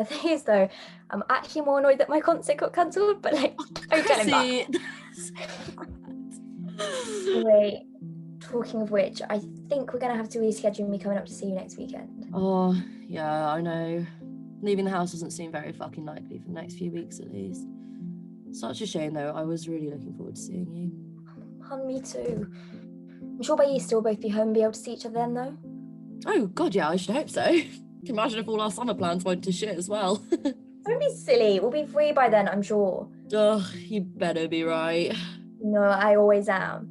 The thing is, though, I'm actually more annoyed that my concert got cancelled, but like, don't tell him Chrissy. Wait, talking of which, I think we're going to have to reschedule me coming up to see you next weekend. Oh, yeah, I know. Leaving the house doesn't seem very fucking likely for the next few weeks at least. Such a shame though, I was really looking forward to seeing you. Hun, me too. I'm sure by Easter we'll both be home and be able to see each other then, though. Oh god, yeah, I should hope so. Imagine if all our summer plans went to shit as well. Don't be silly, we'll be free by then, I'm sure. Ugh, you better be right. No, I always am.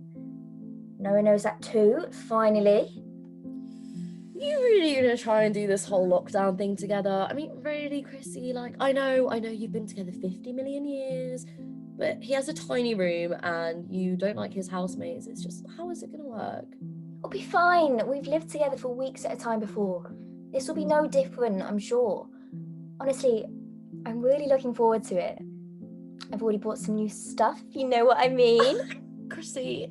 No one knows that too, finally. You really gonna try and do this whole lockdown thing together? I mean, really, Chrissy, like, I know you've been together 50 million years, but he has a tiny room and you don't like his housemates. It's just, how is it gonna work? It'll be fine. We've lived together for weeks at a time before. This will be no different, I'm sure. Honestly, I'm really looking forward to it. I've already bought some new stuff, if you know what I mean. Chrissy,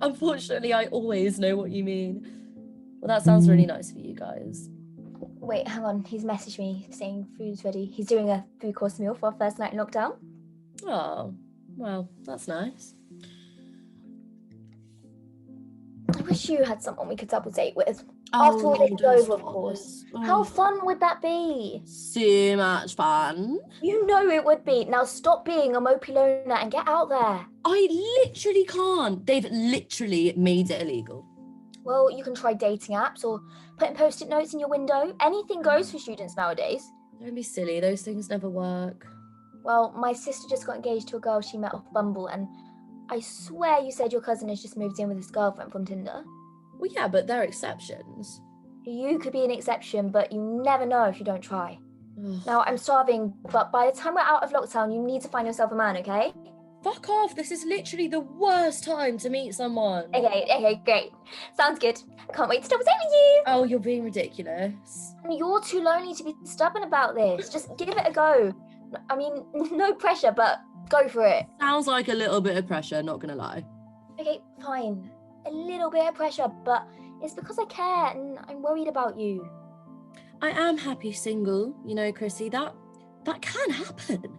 unfortunately, I always know what you mean. Well, that sounds really nice for you guys. Wait, hang on. He's messaged me saying food's ready. He's doing a 3-course meal for our first night in lockdown. Oh, well, that's nice. I wish you had someone we could double date with. Oh, After all this is over, of course. Oh. How fun would that be? So much fun. You know it would be. Now stop being a mopey loner and get out there. I literally can't. They've literally made it illegal. Well, you can try dating apps or putting post-it notes in your window. Anything goes for students nowadays. Don't be silly. Those things never work. Well, my sister just got engaged to a girl she met off Bumble, and I swear you said your cousin has just moved in with his girlfriend from Tinder. Well, yeah, but they're exceptions. You could be an exception, but you never know if you don't try. Ugh. Now, I'm starving, but by the time we're out of lockdown, you need to find yourself a man, okay? Fuck off. This is literally the worst time to meet someone. Okay, great. Sounds good. Can't wait to double date with you. Oh, you're being ridiculous. You're too lonely to be stubborn about this. Just give it a go. I mean, no pressure, but go for it. Sounds like a little bit of pressure, not gonna lie. Okay, fine. A little bit of pressure, but it's because I care and I'm worried about you. I am happy single, you know, Chrissy. That can happen.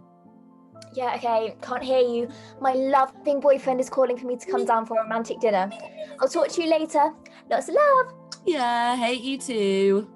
Yeah, okay, can't hear you. My loving boyfriend is calling for me to come down for a romantic dinner. I'll talk to you later. Lots of love. Yeah, hate you too.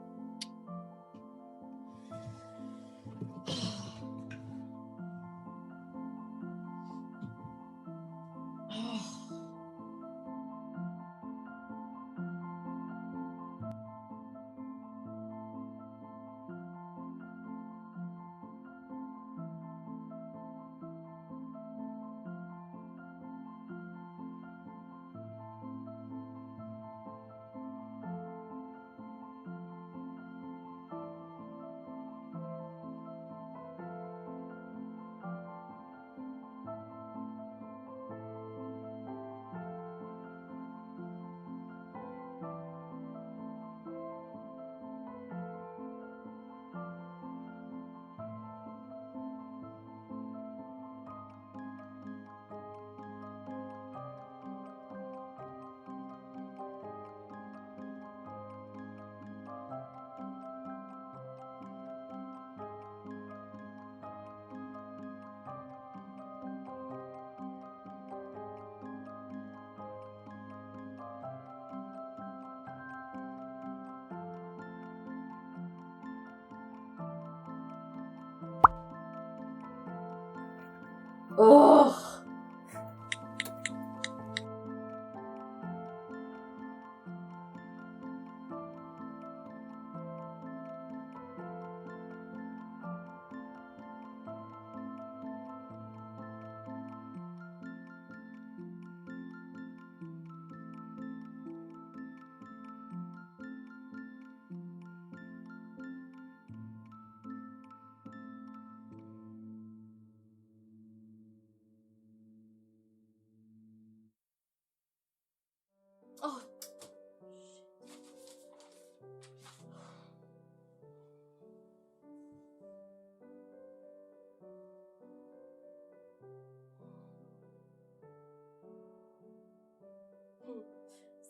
Ugh. Oh.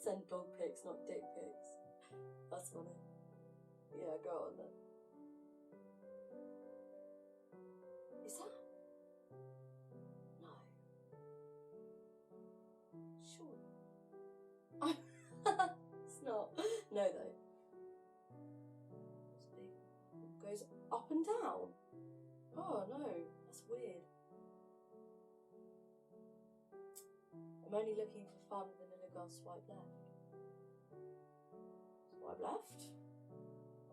Send dog pics, not dick pics. That's funny. Yeah, go on then. goes up and down. Oh no, that's weird. I'm only looking for fun, vanilla girl, swipe left. Swipe left?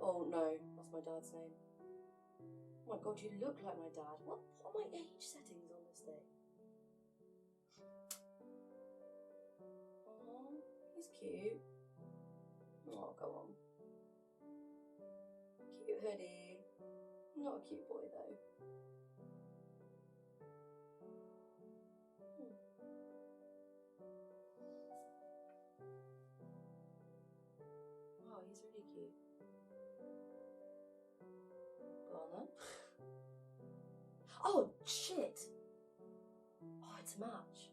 Oh no, that's my dad's name. Oh my god, you look like my dad. What are my age settings on this thing? Oh, he's cute. Oh, go on. Cute hoodie. Not a cute boy though. Wow, he's really cute. Go on then. Oh, shit! Oh, it's a match.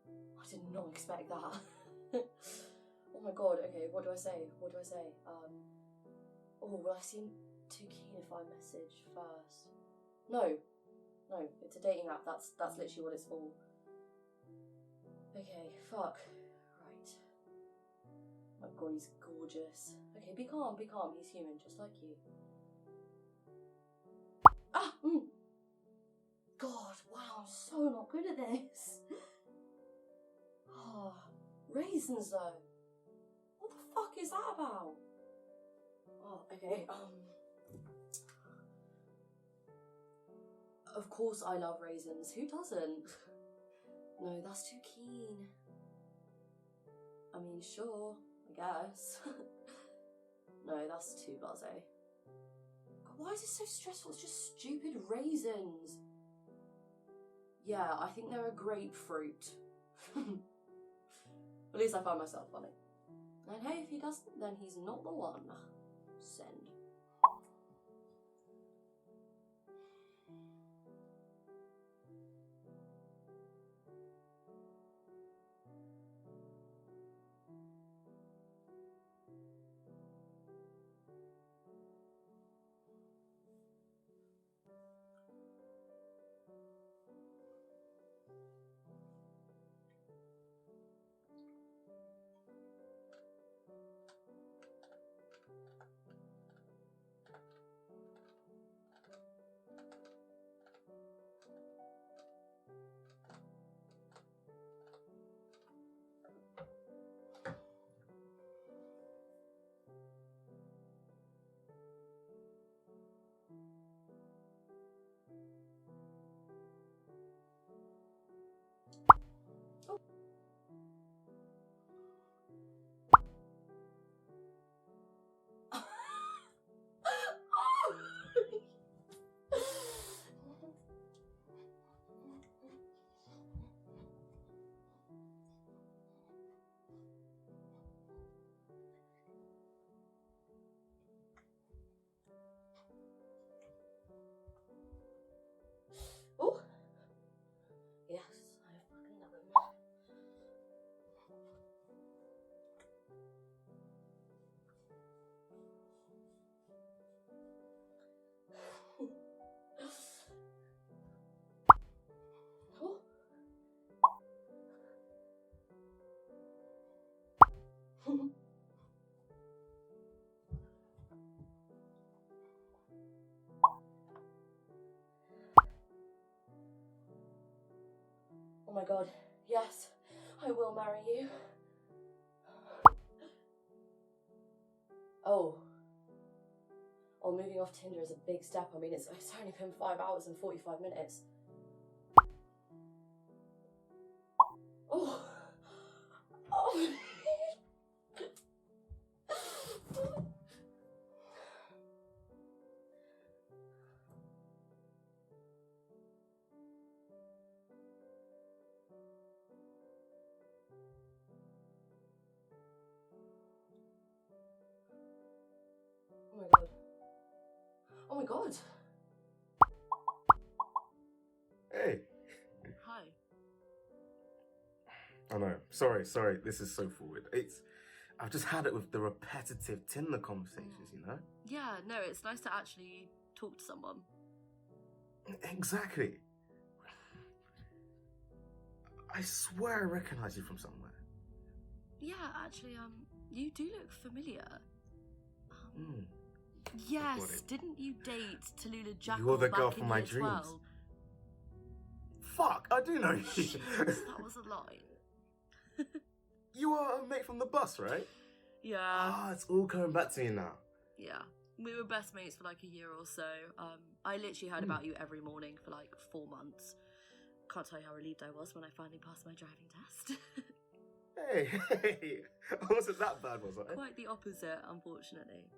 I did not expect that. Oh my god, okay, what do I say? Oh, will I seem too keen if I message first? No, it's a dating app, that's literally what it's for. Okay, fuck. Right. Oh my god, he's gorgeous. Okay, be calm, he's human, just like you. Ah! God, wow, I'm so not good at this. Oh, raisins though. What the fuck is that about? Oh, okay, of course I love raisins. Who doesn't? No, that's too keen. I mean, sure, I guess. No, that's too blasé. God, why is it so stressful? It's just stupid raisins. Yeah, I think they're a grapefruit. At least I find myself funny. And hey, if he doesn't, then he's not the one. Send. Oh, yes, I fucking love him. Oh my god, yes, I will marry you. Oh, moving off Tinder is a big step. I mean, it's only been 5 hours and 45 minutes. Oh. Oh my god. Hey. Hi. I know. Sorry. This is so forward. I've just had it with the repetitive Tinder conversations, you know? Yeah, no, it's nice to actually talk to someone. Exactly. I swear I recognize you from somewhere. Yeah, actually, you do look familiar. Yes, Got it. didn't you date Tallulah Jackal You're the back girl in from my year dreams. 12? Fuck, I do know you. Jeez, that was a line. You are a mate from the bus, right? Yeah, Ah, it's all coming back to me now. yeah. We were best mates for like a year or so. I literally heard about you every morning for like 4 months. Can't tell you how relieved I was when I finally passed my driving test. Hey, I wasn't that bad, was I? Quite the opposite, unfortunately.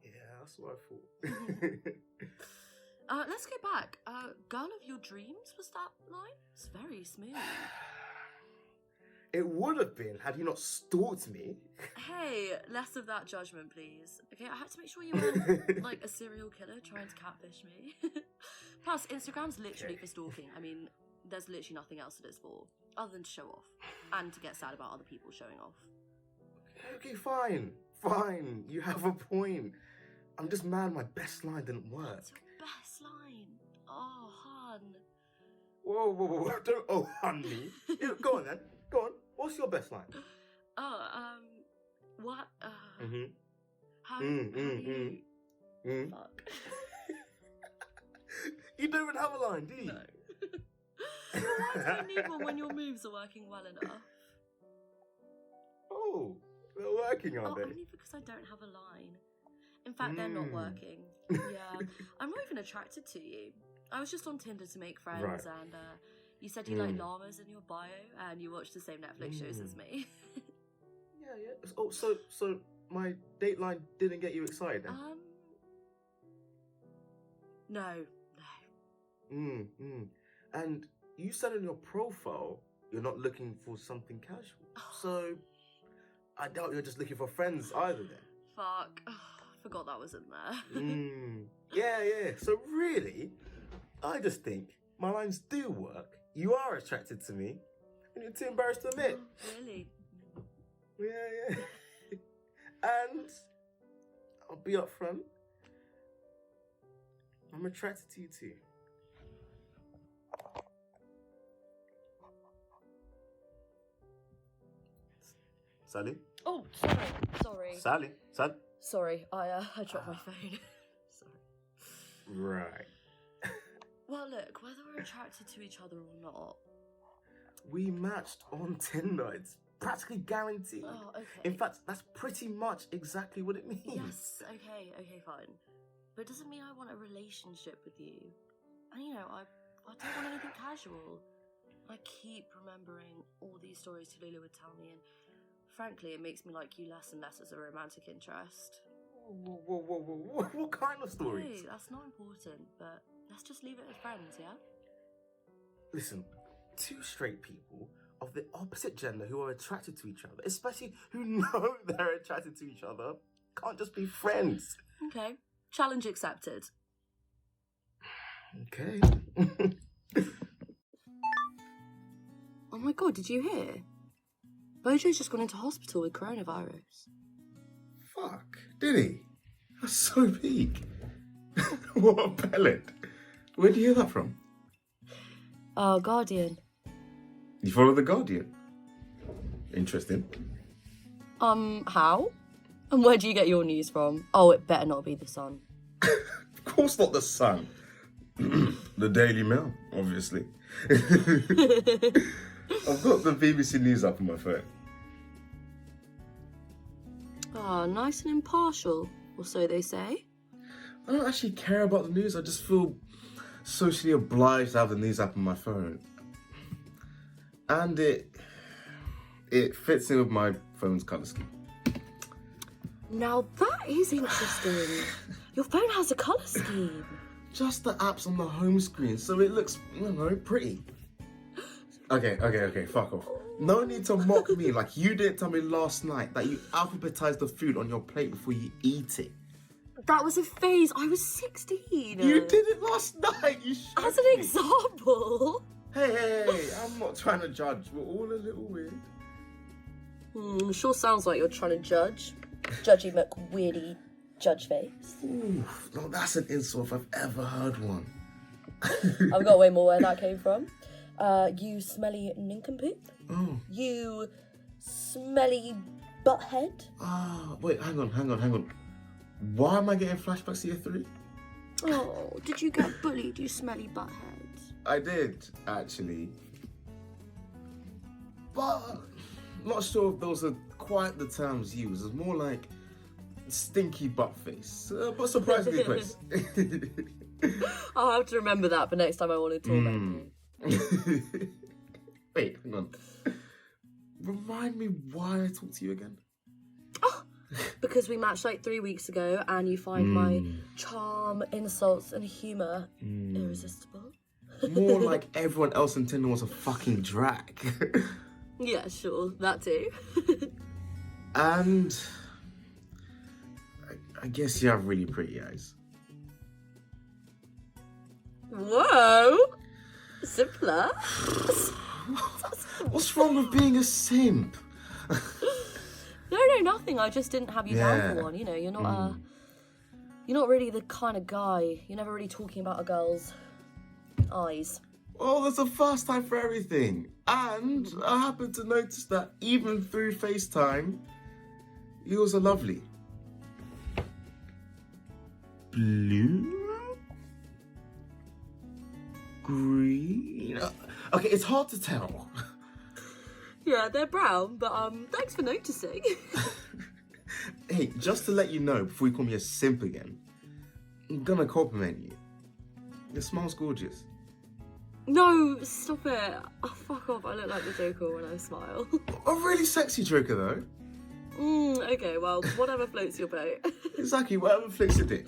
Yeah, that's what I thought. Let's go back. Girl of your dreams, was that line? It's very smooth. It would have been had you not stalked me. Hey, less of that judgment, please. Okay, I had to make sure you weren't like a serial killer trying to catfish me. Plus, Instagram's literally for stalking. I mean, there's literally nothing else that it's for, other than to show off and to get sad about other people showing off. Okay, fine. You have a point. I'm just mad my best line didn't work. It's your best line. Oh, hun. Whoa. Don't hun me. Yeah, go on then. Go on. What's your best line? What? Mm-hmm. How do you... Fuck. You don't even have a line, do you? No. Why do you need one when your moves are working well enough? Oh, they're working, are they? Only because I don't have a line. In fact, they're not working. Yeah. I'm not even attracted to you. I was just on Tinder to make friends, Right. and you said you like llamas in your bio, and you watch the same Netflix shows as me. Yeah. Oh, so my date line didn't get you excited then? No. And you said in your profile you're not looking for something casual. So I doubt you're just looking for friends either then. Fuck. Forgot that was in there. Yeah. So really, I just think my lines do work. You are attracted to me, and you're too embarrassed to admit. Really? Yeah. And I'll be upfront. I'm attracted to you too. Sally? Oh, sorry. Sally? Sorry, I dropped my phone. Sorry. Right. Well, look, whether we're attracted to each other or not. We matched on Tinder. It's practically guaranteed. Oh, okay. In fact, that's pretty much exactly what it means. Yes, okay, fine. But it doesn't mean I want a relationship with you. And I don't want anything casual. I keep remembering all these stories Tallulah would tell me, and frankly, it makes me like you less and less as a romantic interest. Whoa. What kind of stories? Hey, that's not important, but let's just leave it as friends, yeah? Listen, two straight people of the opposite gender who are attracted to each other, especially who know they're attracted to each other, can't just be friends. Okay, challenge accepted. Okay. Oh my god, did you hear? Bojo's just gone into hospital with coronavirus. Fuck, did he? That's so peak. What a pellet. Where do you hear that from? Oh, Guardian. You follow The Guardian? Interesting. How? And where do you get your news from? Oh, it better not be The Sun. Of course not The Sun. The Daily Mail, obviously. I've got the BBC News up on my phone. Ah, nice and impartial, or so they say. I don't actually care about the news. I just feel socially obliged to have the news app on my phone. And it fits in with my phone's colour scheme. Now that is interesting. Your phone has a colour scheme. Just the apps on the home screen, so it looks, pretty. Okay, fuck off. No need to mock me like you didn't tell me last night that you alphabetized the food on your plate before you eat it. That was a phase. I was 16. You did it last night, you showed As an me. example. Hey, I'm not trying to judge. We're all a little weird. Sure sounds like you're trying to judge. Judgy McWeirdy judge face. Ooh, no, that's an insult if I've ever heard one. I've got way more where that came from. You smelly nincompoop. Oh. You smelly butthead. Ah, wait, hang on. Why am I getting flashbacks to year 3? Oh, did you get bullied, you smelly butthead? I did, actually. But not sure if those are quite the terms used. It's more like stinky butt face. But surprisingly close. I'll have to remember that for next time I want to torment you. Wait, hang on. Remind me why I talked to you again? Oh, because we matched like 3 weeks ago and you find my charm, insults and humour irresistible. More like everyone else in Tinder was a fucking drag. Yeah, sure, that too. And I guess you have really pretty eyes. Whoa! Simpler? What's wrong with being a simp? No, nothing. I just didn't have you down for one. You know, you're not really the kind of guy. You're never really talking about a girl's eyes. Well, there's a first time for everything. And I happened to notice that even through FaceTime, yours are lovely. Blue? Green? Okay, it's hard to tell. Yeah, they're brown, but thanks for noticing. Hey, just to let you know, before you call me a simp again, I'm gonna compliment you. Your smile's gorgeous. No, stop it. Oh, fuck off. I look like the Joker when I smile. A really sexy Joker, though. Okay, well, whatever floats your boat. Exactly, whatever flicks your dick.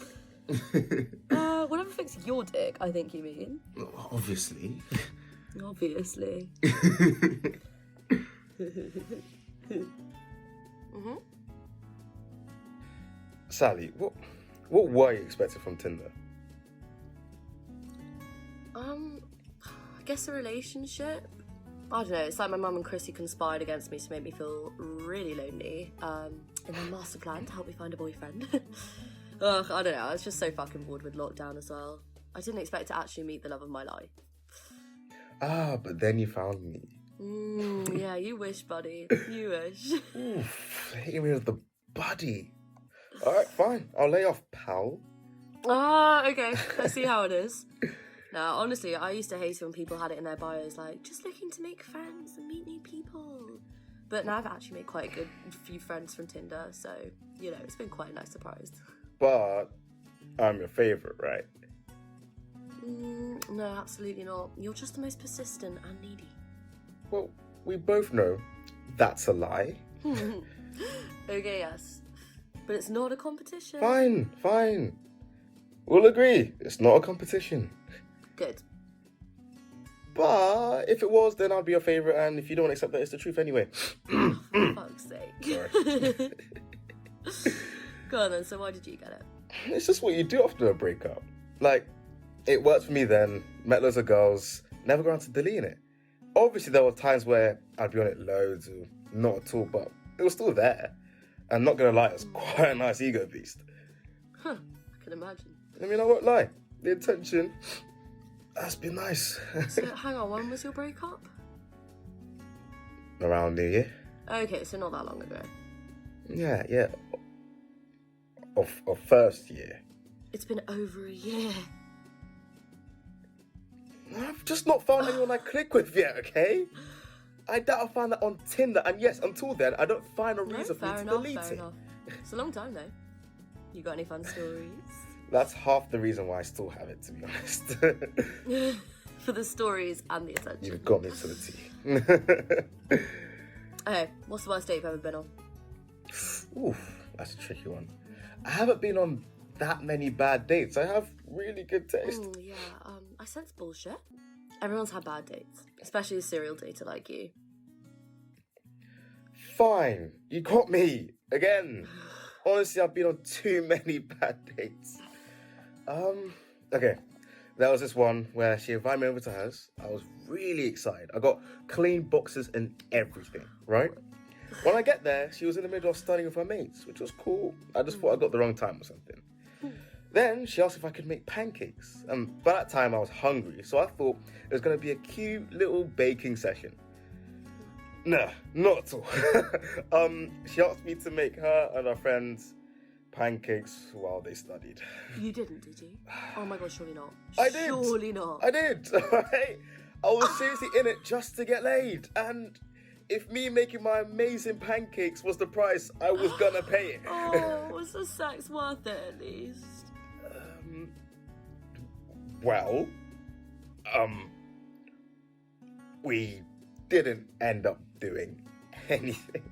Whatever floats your dick, I think you mean. Obviously. Obviously. Sally, what were you expecting from Tinder? I guess a relationship. I don't know, it's like my mum and Chrissy conspired against me to make me feel really lonely, in their master plan to help me find a boyfriend. Ugh, I don't know, I was just so fucking bored with lockdown as well. I didn't expect to actually meet the love of my life. Ah, but then you found me. Yeah, you wish, buddy. You wish. Oof, hitting me with the body. Alright, fine, I'll lay off, pal. Ah, okay, I see how it is. Now, honestly, I used to hate it when people had it in their bios, like, just looking to make friends and meet new people. But now I've actually made quite a good few friends from Tinder, so, you know, it's been quite a nice surprise. But I'm your favourite, right? No, absolutely not. You're just the most persistent and needy. Well, we both know that's a lie. Okay, yes. But it's not a competition. Fine. We'll agree, it's not a competition. Good. But if it was, then I'd be your favourite, and if you don't accept that, it's the truth anyway. For fuck's sake. Go on then, so why did you get it? It's just what you do after a breakup. Like, it worked for me then, met loads of girls, never got around to deleting it. Obviously, there were times where I'd be on it loads or not at all, but it was still there. And not gonna lie, it was quite a nice ego beast. Huh, I can imagine. I mean, I won't lie. The intention has been nice. So, hang on, when was your breakup? Around New Year. Okay, so not that long ago. Yeah. Of first year. It's been over a year. I've just not found anyone I click with yet, okay? I doubt I'll find that on Tinder, and yes, until then, I don't find a reason for me to delete it. Fair enough. It's a long time though. You got any fun stories? That's half the reason why I still have it, to be honest. For the stories and the attention. You've got me to the T. Okay, what's the worst date you've ever been on? Oof, that's a tricky one. I haven't been on that many bad dates. I have really good taste. Yeah, I sense bullshit. Everyone's had bad dates, especially a serial dater like you. Fine, you got me. Again. Honestly, I've been on too many bad dates. Okay. There was this one where she invited me over to hers. I was really excited. I got clean boxes and everything, right? When I get there, she was in the middle of studying with her mates, which was cool. I just thought I got the wrong time or something. Then she asked if I could make pancakes. And by that time, I was hungry, so I thought it was going to be a cute little baking session. Nah, not at all. She asked me to make her and her friends pancakes while they studied. You didn't, did you? Oh my god, surely not. I did. Surely not. I did. Alright? I was seriously in it just to get laid. And if me making my amazing pancakes was the price, I was gonna pay it. Oh, was the sex worth it at least? Well, we didn't end up doing anything.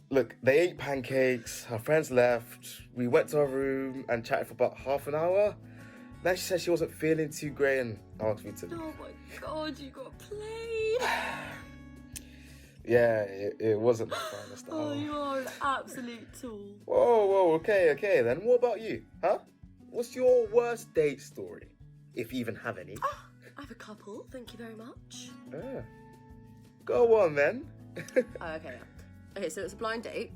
Look, they ate pancakes, her friends left, we went to her room and chatted for about half an hour. Then she said she wasn't feeling too great and asked me to... Oh my god, you got played. Yeah, it wasn't the finest. Oh, you are an absolute tool. Whoa, okay, then. What about you, huh? What's your worst date story, if you even have any? I have a couple, thank you very much. Go on, then. Okay, so it's a blind date.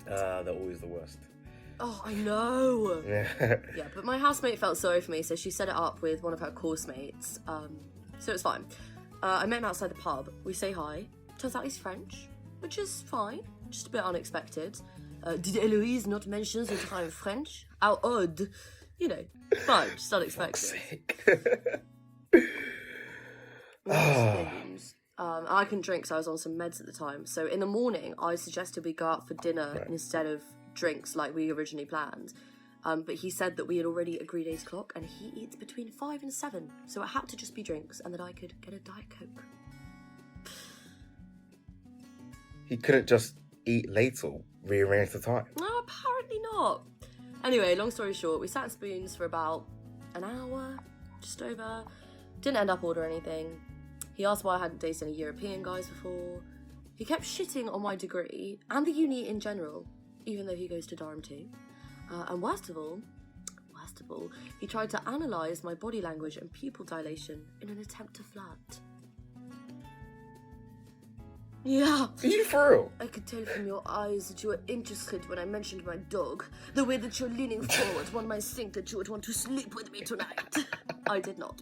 They're always the worst. Oh, I know. Yeah. Yeah, but my housemate felt sorry for me, so she set it up with one of her course mates. So it's fine. I met him outside the pub. We say hi. Turns out he's French, which is fine. Just a bit unexpected. Did Eloise not mention that I'm French? How odd. You know, fine, just unexpected. I couldn't drink, so I was on some meds at the time. So in the morning, I suggested we go out for dinner instead of drinks like we originally planned. But he said that we had already agreed 8 o'clock, and he eats between 5 and 7. So it had to just be drinks, and that I could get a Diet Coke. He couldn't just eat late or rearrange the time. No, apparently not. Anyway, long story short, we sat in Spoons for about an hour, just over. Didn't end up ordering anything. He asked why I hadn't dated any European guys before. He kept shitting on my degree and the uni in general, even though he goes to Durham too. And worst of all, he tried to analyse my body language and pupil dilation in an attempt to flirt. Yeah. Are you for real? I could tell from your eyes that you were interested when I mentioned my dog. The way that you're leaning forward, one might think that you would want to sleep with me tonight. I did not.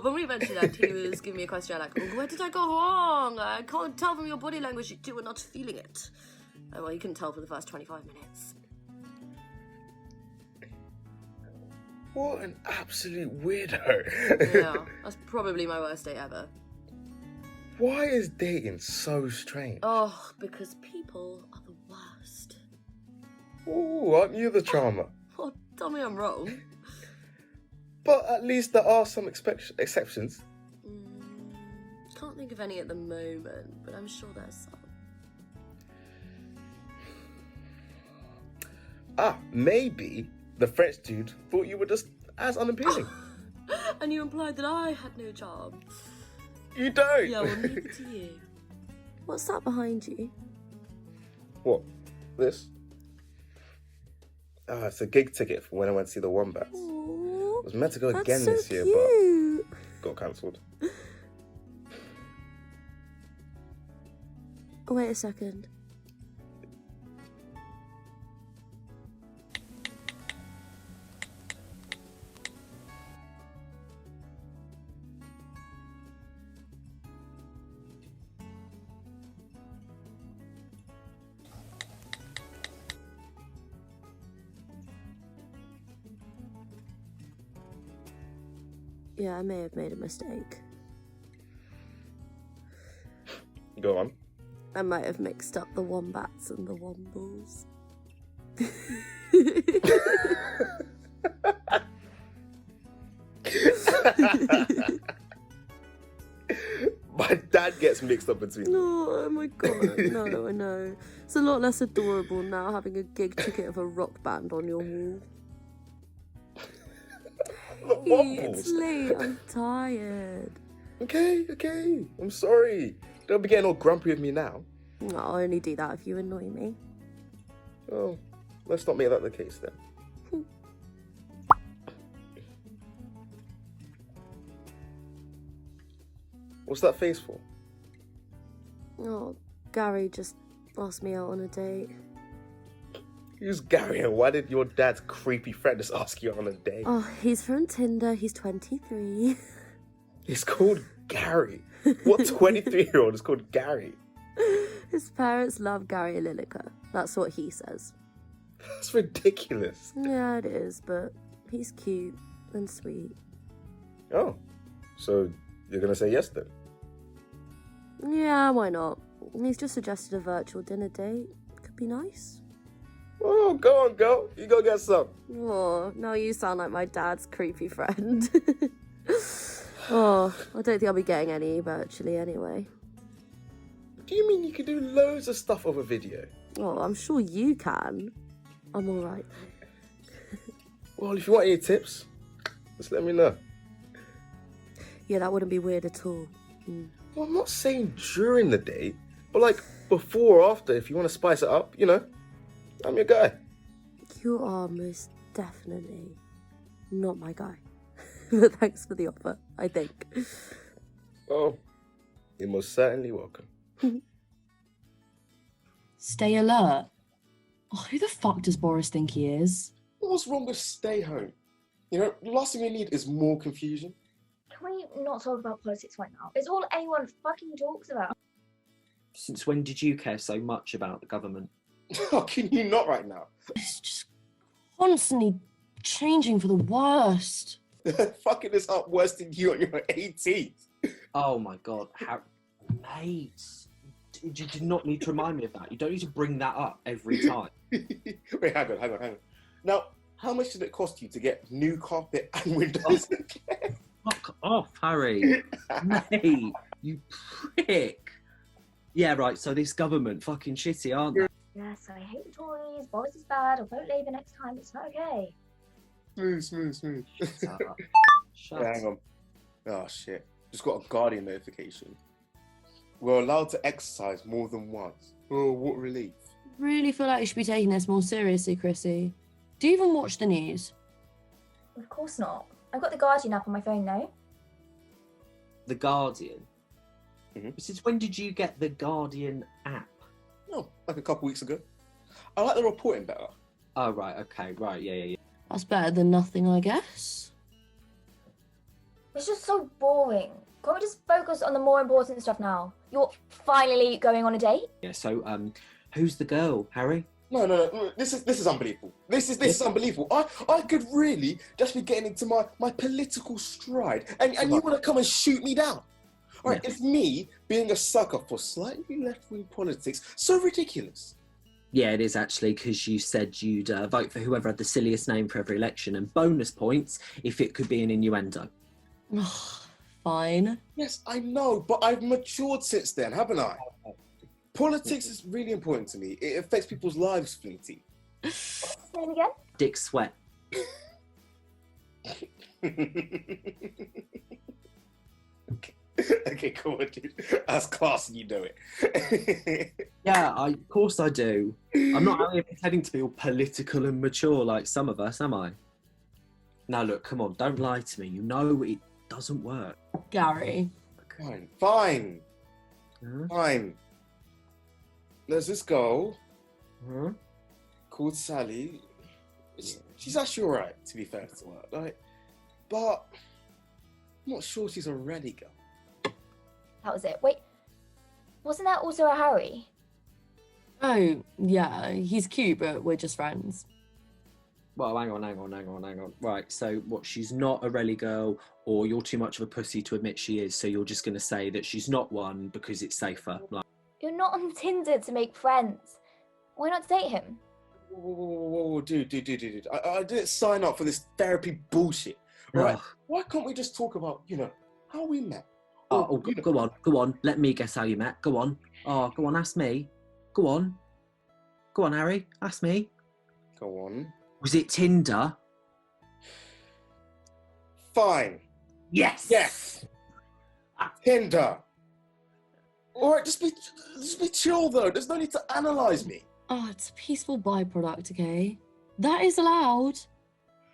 When we mentioned that, he was giving me a question like, where did I go wrong? I can't tell from your body language that you were not feeling it. Well, you couldn't tell for the first 25 minutes. What an absolute weirdo. Yeah, that's probably my worst date ever. Why is dating so strange? Oh, because people are the worst. Ooh, aren't you the charmer? Well, tell me I'm wrong. But at least there are some exceptions. Can't think of any at the moment, but I'm sure there's some. Maybe the French dude thought you were just as unappealing. And you implied that I had no charm. You don't. Yeah, well, neither do you. What's that behind you? What? This? It's a gig ticket for when I went to see the Wombats. Aww, I was meant to go that's again so this year, cute. but got cancelled. Oh, wait a second. Yeah, I may have made a mistake. Go on. I might have mixed up the wombats and the wombles. My dad gets mixed up between them. No, oh my god, no, I know. It's a lot less adorable now having a gig ticket of a rock band on your wall. It's late, I'm tired. Okay, I'm sorry. Don't be getting all grumpy with me now. I'll only do that if you annoy me. Oh, let's not make that the case then. What's that face for? Oh, Gary just asked me out on a date. Who's Gary and why did your dad's creepy friend just ask you out on a date? Oh, he's from Tinder, he's 23. He's called Gary. What 23-year-old is called Gary? His parents love Gary Lineker. That's what he says. That's ridiculous. Yeah, it is, but he's cute and sweet. Oh, so you're gonna say yes then? Yeah, why not? He's just suggested a virtual dinner date. Could be nice. Oh, go on, girl. You go get some. Oh, now you sound like my dad's creepy friend. Oh, I don't think I'll be getting any virtually anyway. Do you mean you can do loads of stuff over video? Oh, I'm sure you can. I'm alright. Well, if you want any tips, just let me know. Yeah, that wouldn't be weird at all. Well, I'm not saying during the date, but like before or after, if you want to spice it up, you know, I'm your guy. You are most definitely not my guy. But thanks for the offer, I think. Oh, you're most certainly welcome. Stay alert. Oh, who the fuck does Boris think he is? What's wrong with stay home? You know, the last thing we need is more confusion. Can we not talk about politics right now? It's all anyone fucking talks about. Since when did you care so much about the government? How can you not right now? It's just constantly changing for the worst. Fucking this up worse than you on your 18th. Oh my god, how... Mate, you do not need to remind me of that. You don't need to bring that up every time. Wait, hang on. Now, how much did it cost you to get new carpet and windows again? Fuck off, Harry. Mate, you prick. Yeah, right, so this government fucking shitty, aren't they? Yes, I hate the Tories, Boris is bad, I'll vote Labour next time, it's not okay. Smooth. Shut up. Shut Yeah, hang on. Oh, shit. Just got a Guardian notification. We're allowed to exercise more than once. Oh, what relief. Really feel like you should be taking this more seriously, Chrissy. Do you even watch the news? Of course not. I've got the Guardian app on my phone, though. The Guardian? Mhm. Since when did you get the Guardian app? Oh, like a couple weeks ago. I like the reporting better. Oh, right, okay, right, yeah. That's better than nothing, I guess. It's just so boring. Can't we just focus on the more important stuff now? You're finally going on a date? Yeah, so, who's the girl, Harry? No. This is unbelievable. This is unbelievable. I could really just be getting into my political stride, and you want to come and shoot me down. All right, Yeah. it's me being a sucker for slightly left-wing politics. So ridiculous. Yeah, it is actually, because you said you'd vote for whoever had the silliest name for every election, and bonus points if it could be an innuendo. Fine. Yes, I know, but I've matured since then, haven't I? Politics is really important to me. It affects people's lives, Flinty. Say it again? Dick Sweat. Okay, cool, dude. That's class, and you know it. Yeah, of course I do. I'm not out here pretending to be all political and mature like some of us, am I? Now look, come on, don't lie to me. You know it doesn't work. Gary. Fine. Huh? There's this girl Huh? called Sally. She's actually alright, to be fair to her. Like, but I'm not sure she's a ready girl. That was it. Wait, wasn't that also a Harry? Oh, yeah, he's cute, but we're just friends. Well, hang on. Right, so what, she's not a rally girl, or you're too much of a pussy to admit she is, so you're just going to say that she's not one because it's safer. Like, You're not on Tinder to make friends. Why not date him? Whoa, dude. I didn't sign up for this therapy bullshit. Right? Ugh. Why can't we just talk about, how we met? Go on. Let me guess how you met. Go on. Oh, go on, ask me. Go on, Harry, ask me. Go on. Was it Tinder? Fine. Yes. Tinder. All right, just be chill though. There's no need to analyze me. Oh, it's a peaceful byproduct, okay? That is allowed.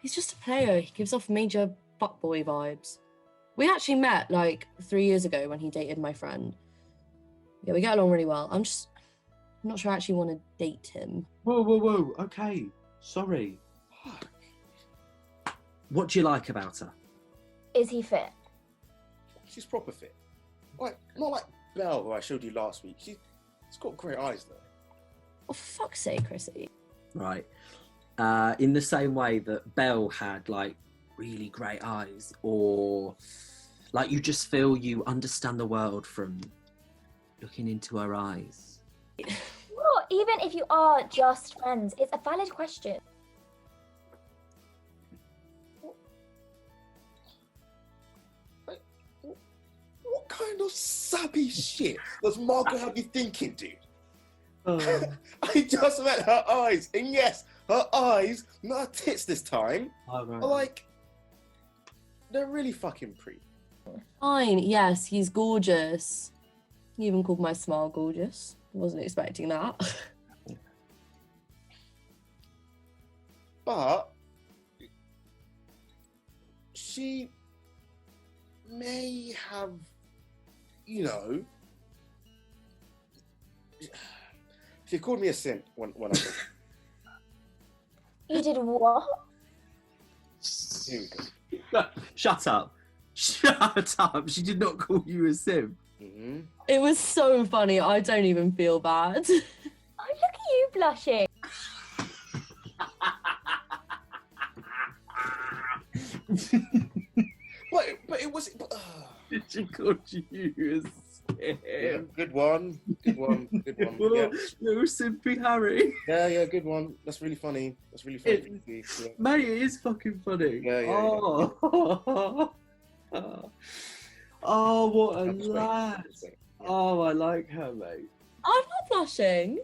He's just a player. He gives off major fuckboy vibes. We actually met like 3 years ago when he dated my friend. Yeah, we get along really well. I'm not sure I actually want to date him. Whoa. Okay, sorry. What do you like about her? Is he fit? She's proper fit. Like, not like Belle, who I showed you last week. She's It's got great eyes though. Oh, for fuck's sake, Chrissy. Right. In the same way that Belle had like really great eyes, or like you just feel you understand the world from looking into her eyes. Well, even if you are just friends, it's a valid question. What kind of sappy shit does Margaret have you thinking, dude? I just met her eyes, and yes, her eyes, not her tits this time, Oh, right. are like, they're really fucking pretty. Fine, yes, he's gorgeous. He even called my smile gorgeous. Wasn't expecting that. But she may have, you know, she called me a simp when I was. You did what? Here we go. Shut up. Shut up. She did not call you a simp. Mm-hmm. It was so funny. I don't even feel bad. Oh, look at you blushing. But it was. She called you a simp. Yeah, good one. Good one. Good one. Yeah. Little simpy Harry. Yeah, good one. That's really funny. That's really funny. Yeah. Mate, it is fucking funny. Yeah. Oh. Oh, what a That was great. lad. That was great. Oh, I like her, mate. I'm not blushing.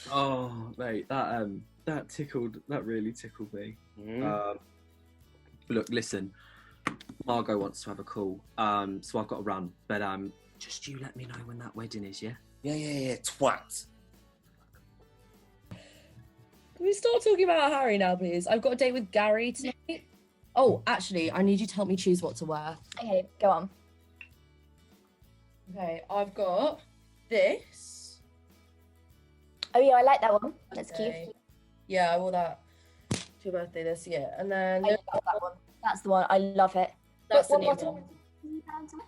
Oh, mate, that really tickled me. Mhm. Look, listen, Margot wants to have a call, so I've got to run. But just you let me know when that wedding is, yeah? Yeah, twat. Can we start talking about Harry now, please? I've got a date with Gary tonight. Oh, actually, I need you to help me choose what to wear. Okay, go on. Okay, I've got this. Oh yeah, I like that one. That's Okay. cute. Yeah, I wore that to your birthday this year. And then I love that one. That's the one. I love it. that's the What new bottom one. do you plan to wear?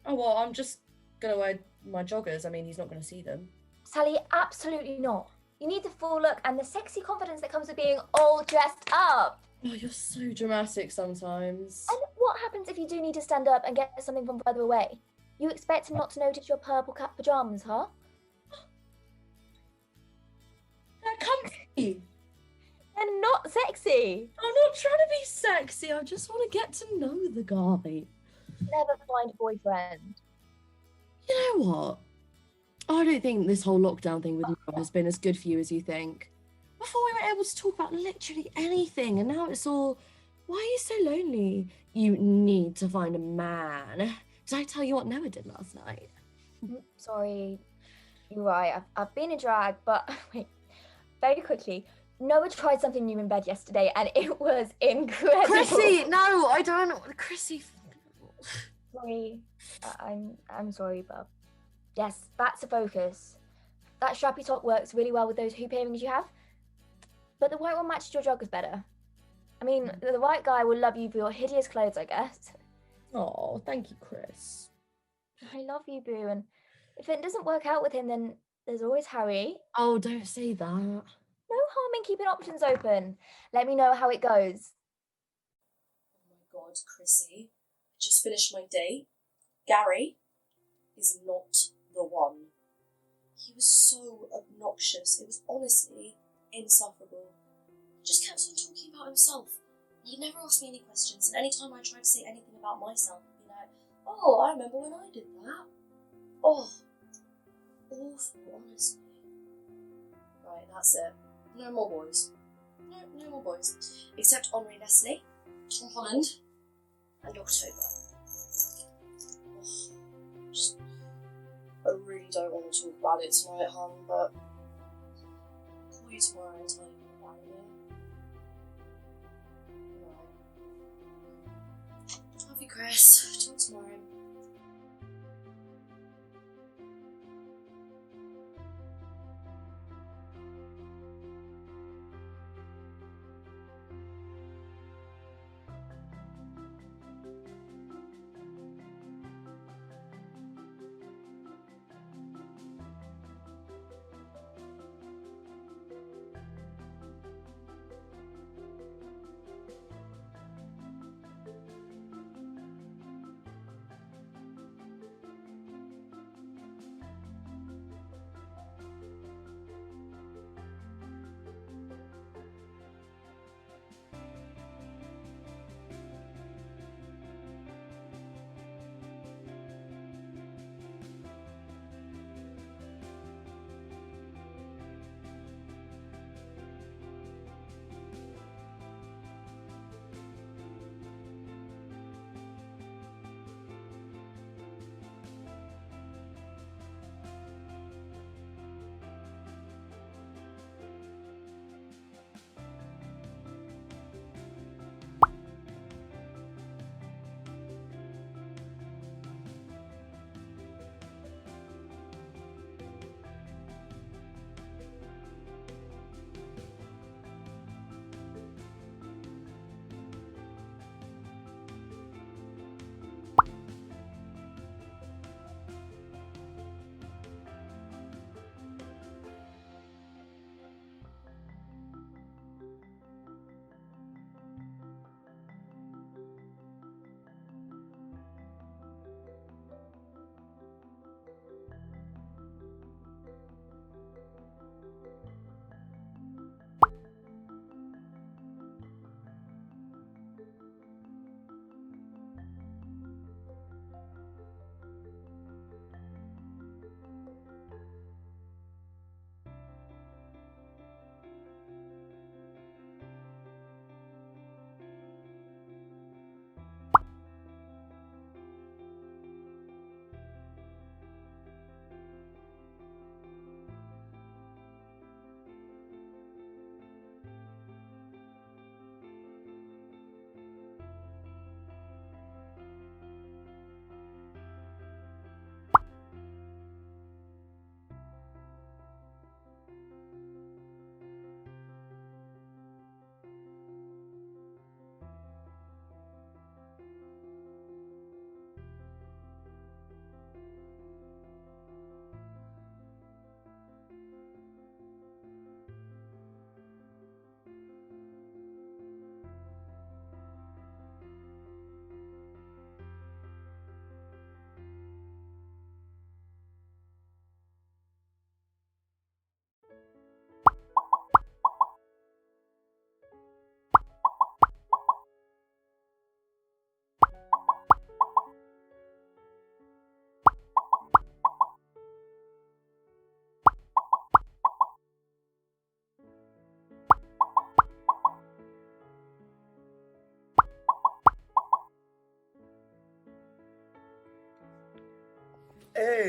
Oh, well, I'm just going to wear my joggers. I mean, he's not going to see them. Sally, absolutely not. You need the full look and the sexy confidence that comes with being all dressed up. Oh, you're so dramatic sometimes. And what happens if you do need to stand up and get something from further away? You expect him not to notice your purple cat pajamas, huh? They're comfy. They're not sexy. I'm not trying to be sexy. I just want to get to know the guy. Never find a boyfriend. You know what? I don't think this whole lockdown thing with love has been as good for you as you think. Before we were able to talk about literally anything, and now it's all, why are you so lonely? You need to find a man. Did I tell you what Noah did last night? Sorry, you're right. I've been in drag, but wait, very quickly. Noah tried something new in bed yesterday, and it was incredible. Chrissy, no, I don't know. Chrissy. Sorry, I'm sorry, but yes, back to focus. That strappy top works really well with those hoop earrings you have, but the white one matches your joggers better. I mean, the white guy will love you for your hideous clothes, I guess. Oh, thank you, Chris. I love you, Boo, and if it doesn't work out with him, then there's always Harry. Oh, don't say that. No harm in keeping options open. Let me know how it goes. Oh my god, Chrissy. I just finished my date. Gary is not the one. He was so obnoxious. It was honestly insufferable. He just kept on talking about himself. He never asked me any questions, and anytime I tried to say anything about myself, he'd be like, oh, I remember when I did that. Oh, awful, honestly. Right, that's it. No more boys. No more boys. Except Henri Nestle, Tom Holland, and October. I really don't want to talk about it tonight, hon, but I'll call you tomorrow and tell you about it, yeah? Right. Love you, Chris. Talk tomorrow.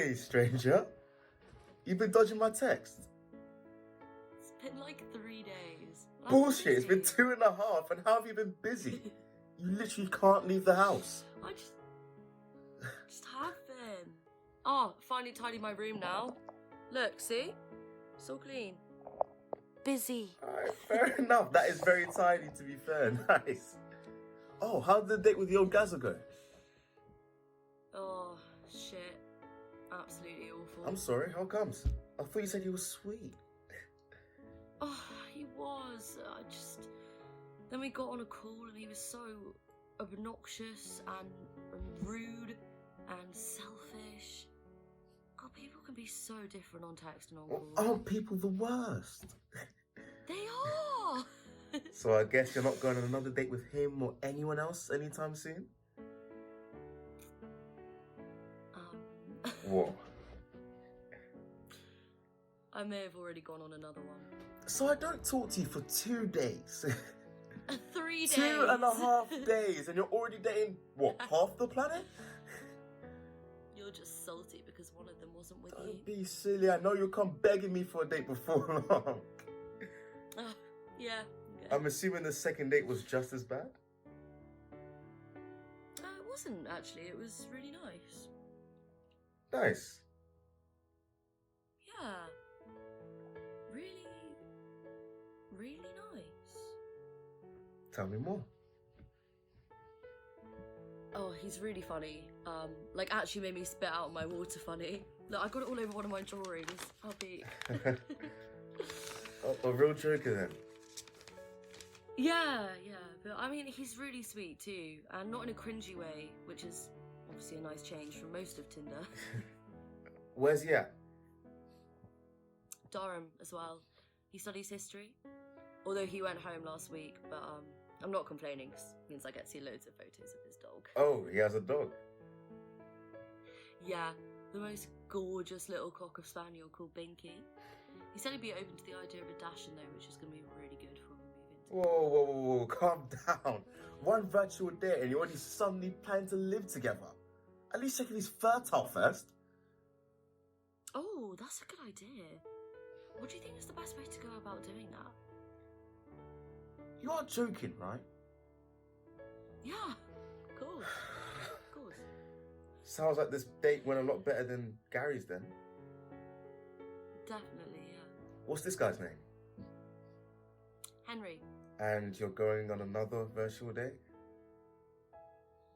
Hey, stranger. You've been dodging my text. It's been like 3 days. I'm Bullshit, it's been busy. 2.5, and how have you been busy? You literally can't leave the house. I just have been. Oh, finally tidied my room now. Look, see? It's all clean. Busy. Alright, fair enough. That is very tidy, to be fair. Nice. Oh, how did the date with the old Gazza go? Oh, shit. Absolutely awful. I'm sorry, how comes? I thought you said he was sweet. Oh, he was. Then we got on a call and he was so obnoxious and rude and selfish. God, people can be so different on text and on Well, call. aren't people the worst? They are! So I guess you're not going on another date with him or anyone else anytime soon? What? I may have already gone on another one. So I don't talk to you for 2 days. 3 days! 2.5 days, and you're already dating, what, half the planet? You're just salty because one of them wasn't with you. Don't be silly, I know you'll come begging me for a date before long. Oh, yeah. Okay. I'm assuming the second date was just as bad? It wasn't, actually. It was really nice. Nice. Yeah. Really, really nice. Tell me more. Oh, he's really funny. Like, actually made me spit out my water funny. Look, I got it all over one of my drawings. How big? A real joker then. Yeah. But I mean, he's really sweet too. And not in a cringy way, which is obviously a nice change from most of Tinder. Where's he at? Durham as well. He studies history. Although he went home last week, but I'm not complaining because it means I get to see loads of photos of his dog. Oh, he has a dog. Yeah, the most gorgeous little cocker spaniel called Binky. He said he'd be open to the idea of a Dachshund though, which is going to be really good for when we move into. Whoa, calm down. One virtual date and you already suddenly plan to live together. At least check if he's fertile first. Oh, that's a good idea. What do you think is the best way to go about doing that? You are joking, right? Yeah, of course. Of course. Sounds like this date went a lot better than Gary's then. Definitely, yeah. What's this guy's name? Henry. And you're going on another virtual date?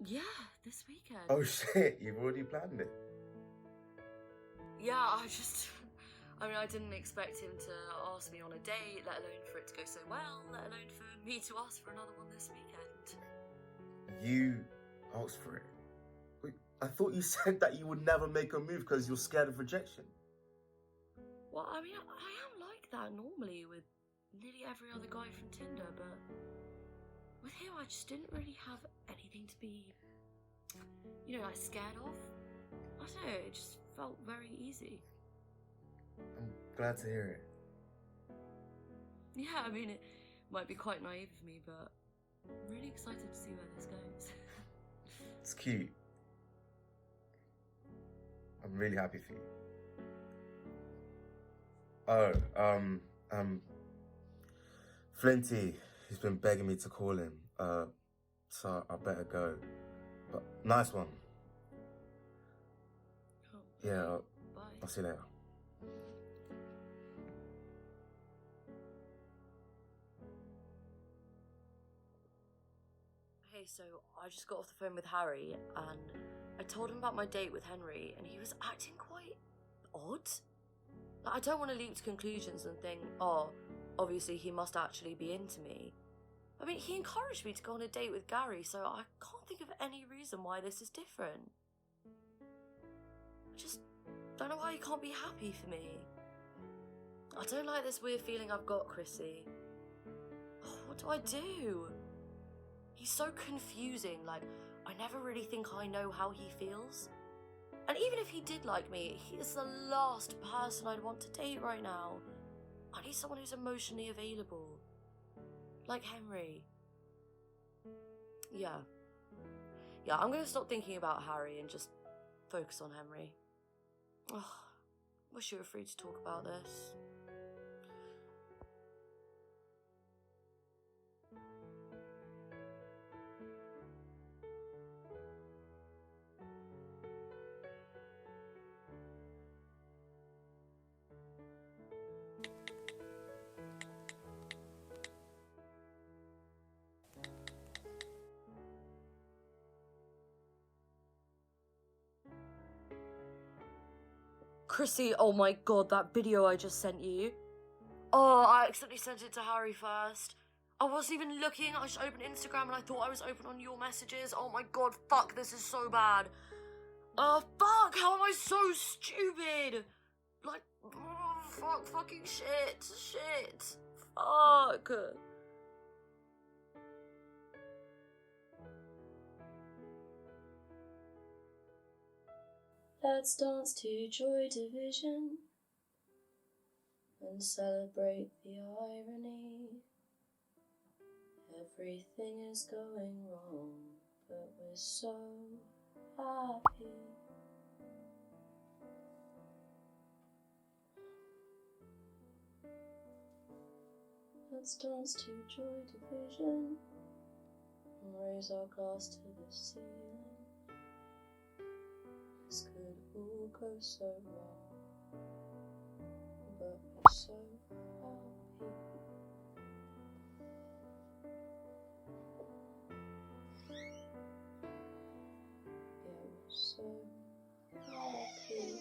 Yeah, this weekend. Oh shit, you've already planned it. Yeah, I didn't expect him to ask me on a date, let alone for it to go so well, let alone for me to ask for another one this weekend. You asked for it? Wait, I thought you said that you would never make a move because you're scared of rejection. Well, I mean, I am like that normally with nearly every other guy from Tinder, but with him I just didn't really have anything to be, like scared of. I don't know, it just felt very easy. I'm glad to hear it. Yeah, I mean, it might be quite naive of me, but I'm really excited to see where this goes. It's cute. I'm really happy for you. Oh, Flinty, he's been begging me to call him, so I better go. But nice one. Oh, Yeah, bye. I'll see you later. Hey, so I just got off the phone with Harry and I told him about my date with Henry and he was acting quite odd. Like, I don't want to leap to conclusions and think, oh, obviously he must actually be into me. I mean, he encouraged me to go on a date with Gary, so I can't think of any reason why this is different. I just don't know why he can't be happy for me. I don't like this weird feeling I've got, Chrissy. Oh, what do I do? He's so confusing, like, I never really think I know how he feels. And even if he did like me, he is the last person I'd want to date right now. I need someone who's emotionally available. Like Henry. Yeah, I'm gonna stop thinking about Harry and just focus on Henry. Ugh, wish you were free to talk about this. Chrissy, oh my god, that video I just sent you. Oh, I accidentally sent it to Harry first. I wasn't even looking, I just opened Instagram and I thought I was open on your messages. Oh my god, fuck, this is so bad. Fuck, how am I so stupid? Like, oh, fuck, fucking shit, fuck. Let's dance to Joy Division and celebrate the irony. Everything is going wrong, but we're so happy. Let's dance to Joy Division and raise our glass to the ceiling. This could all go so wrong, but we're so happy. Yeah, we're so happy.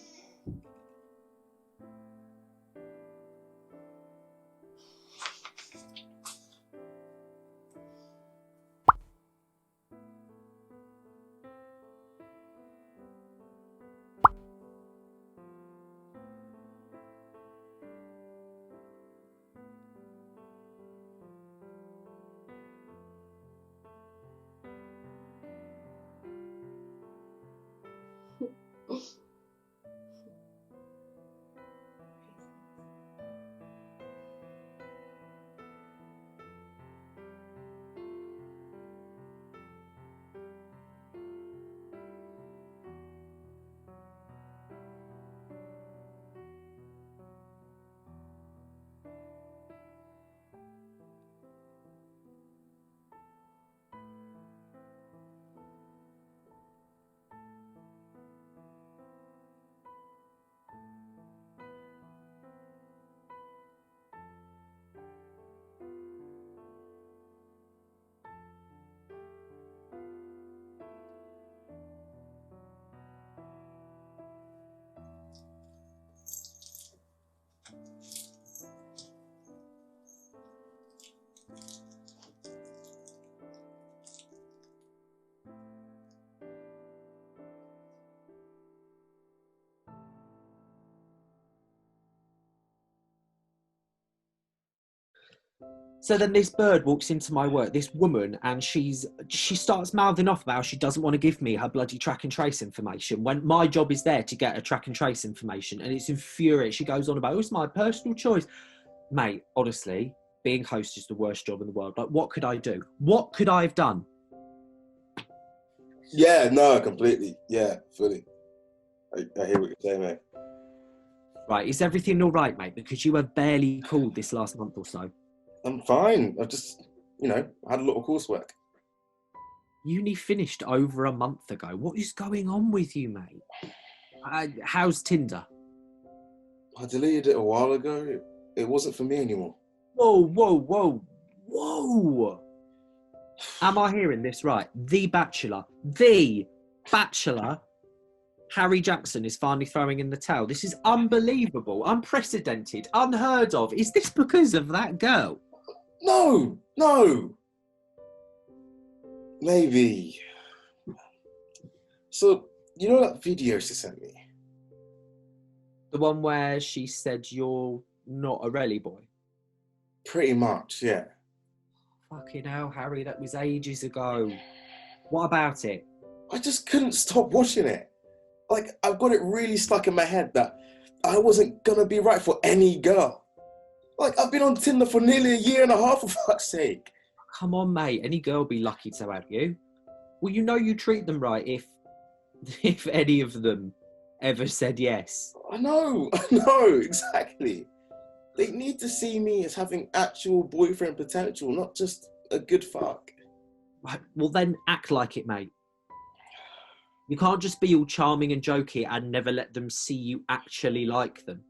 So then this bird walks into my work, this woman, and she starts mouthing off about how she doesn't want to give me her bloody track and trace information when my job is there to get her track and trace information, and it's infuriating. She goes on about, oh, it's my personal choice. Mate, honestly, being host is the worst job in the world. Like, what could I do? What could I have done? Yeah, no, completely. Yeah, fully. I hear what you're saying, mate. Right, is everything all right, mate? Because you have barely called this last month or so. I'm fine. I've just, had a lot of coursework. Uni finished over a month ago. What is going on with you, mate? How's Tinder? I deleted it a while ago. It wasn't for me anymore. Whoa. Am I hearing this right? The Bachelor, Harry Jackson is finally throwing in the towel. This is unbelievable, unprecedented, unheard of. Is this because of that girl? No. Maybe. So, you know that video she sent me? The one where she said you're not a rally boy? Pretty much, yeah. Fucking hell, Harry, that was ages ago. What about it? I just couldn't stop watching it. Like, I've got it really stuck in my head that I wasn't gonna be right for any girl. Like, I've been on Tinder for nearly a year and a half, for fuck's sake. Come on, mate. Any girl be lucky to have you. Well, you know you treat them right if any of them ever said yes. I know, exactly. They need to see me as having actual boyfriend potential, not just a good fuck. Right, well then act like it, mate. You can't just be all charming and jokey and never let them see you actually like them.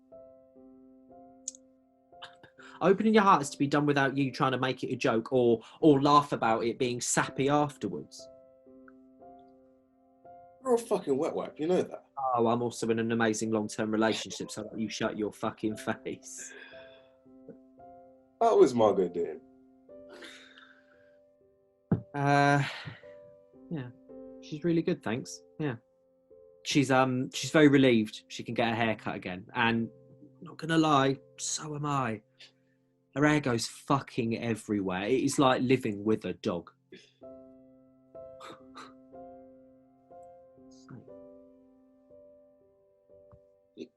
Opening your heart is to be done without you trying to make it a joke or laugh about it being sappy afterwards. You're a fucking wet wipe, you know that. Oh, I'm also in an amazing long-term relationship, so you shut your fucking face. How was Margot doing? Yeah, she's really good, thanks. Yeah, she's very relieved she can get her hair cut again, and not gonna lie, so am I. Her hair goes fucking everywhere. It is like living with a dog. You